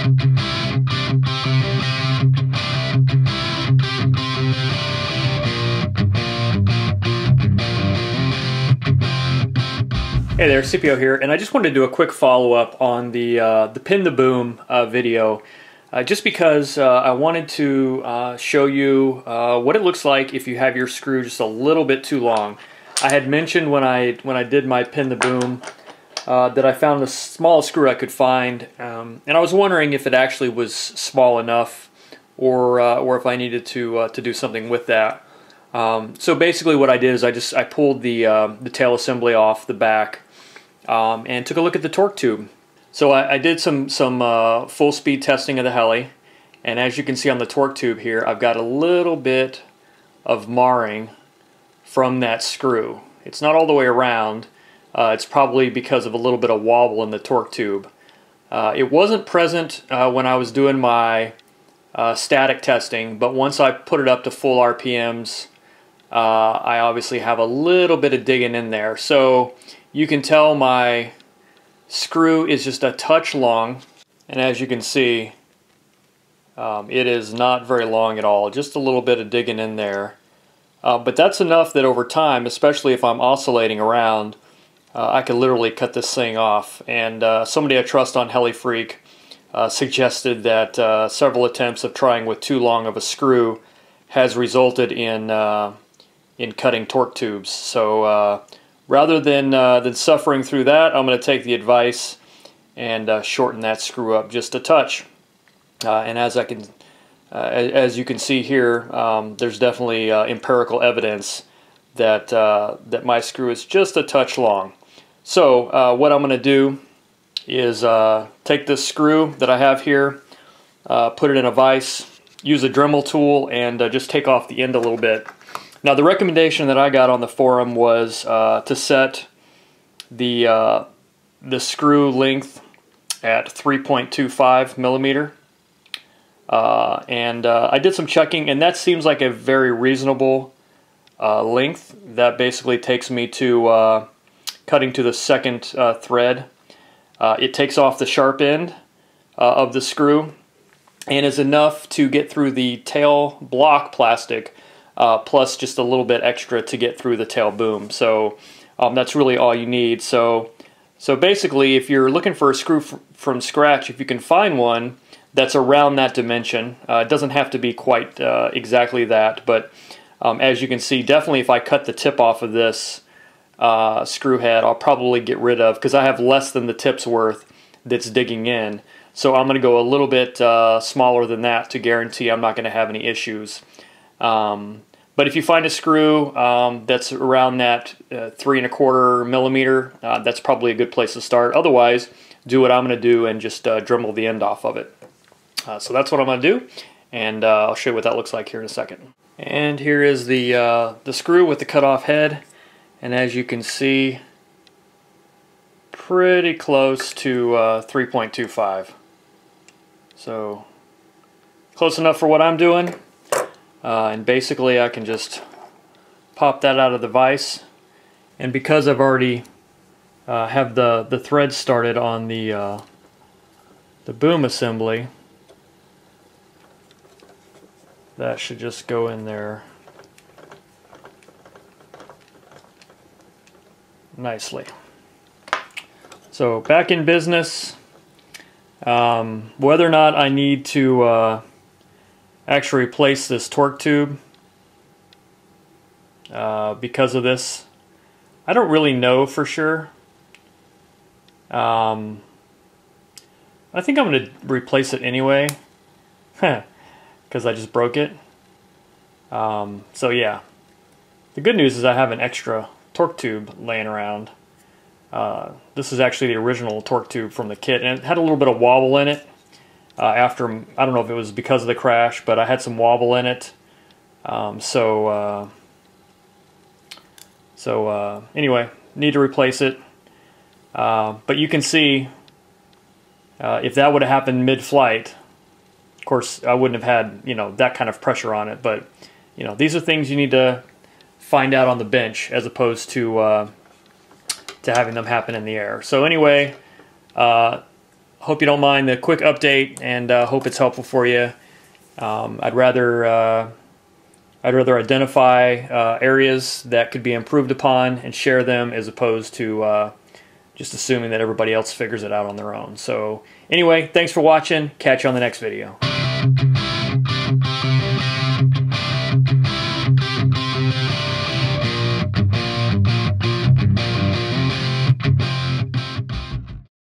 Hey there, Scipio here, and I just wanted to do a quick follow-up on the Pin the Boom video, just because I wanted to show you what it looks like if you have your screw just a little bit too long. I had mentioned when I did my Pin the Boom that I found the smallest screw I could find, and I was wondering if it actually was small enough, or if I needed to do something with that. So basically, what I did is I pulled the tail assembly off the back. And took a look at the torque tube. So I did some full speed testing of the heli, and as you can see on the torque tube here, I've got a little bit of marring from that screw. It's not all the way around. It's probably because of a little bit of wobble in the torque tube. It wasn't present when I was doing my static testing, but once I put it up to full RPMs, I obviously have a little bit of digging in there. So you can tell my screw is just a touch long, and as you can see, it is not very long at all, just a little bit of digging in there. But that's enough that over time, especially if I'm oscillating around, I could literally cut this thing off. And somebody I trust on HeliFreak suggested that several attempts of trying with too long of a screw has resulted in cutting torque tubes. So rather than suffering through that, I'm going to take the advice and shorten that screw up just a touch. And as you can see here, there's definitely empirical evidence that that my screw is just a touch long. So what I'm going to do is take this screw that I have here, put it in a vise, use a Dremel tool, and just take off the end a little bit. Now, the recommendation that I got on the forum was to set the screw length at 3.25 millimeter. And I did some checking, and that seems like a very reasonable length. That basically takes me to cutting to the second thread. It takes off the sharp end of the screw and is enough to get through the tail block plastic, plus just a little bit extra to get through the tail boom. So that's really all you need. So basically, if you're looking for a screw from scratch, if you can find one that's around that dimension, it doesn't have to be quite exactly that, but as you can see, definitely if I cut the tip off of this screw head, I'll probably get rid of, because I have less than the tip's worth that's digging in. So I'm going to go a little bit smaller than that to guarantee I'm not going to have any issues. But if you find a screw that's around that 3¼ millimeter, that's probably a good place to start. Otherwise, do what I'm going to do and just Dremel the end off of it. So that's what I'm going to do, and I'll show you what that looks like here in a second. And here is the screw with the cutoff head, and as you can see, pretty close to 3.25. So close enough for what I'm doing. And basically I can just pop that out of the vise, and because I've already have the thread started on the boom assembly, that should just go in there nicely. So back in business. Whether or not I need to actually replace this torque tube because of this, I don't really know for sure. I think I'm going to replace it anyway, because I just broke it. So yeah, the good news is I have an extra torque tube laying around. This is actually the original torque tube from the kit, and it had a little bit of wobble in it. After, I don't know if it was because of the crash, but I had some wobble in it. Anyway, need to replace it. But you can see, if that would have happened mid-flight, of course I wouldn't have had, that kind of pressure on it. But these are things you need to find out on the bench as opposed to having them happen in the air. So anyway, hope you don't mind the quick update, and hope it's helpful for you. I'd rather identify areas that could be improved upon and share them, as opposed to just assuming that everybody else figures it out on their own. So anyway, thanks for watching. Catch you on the next video.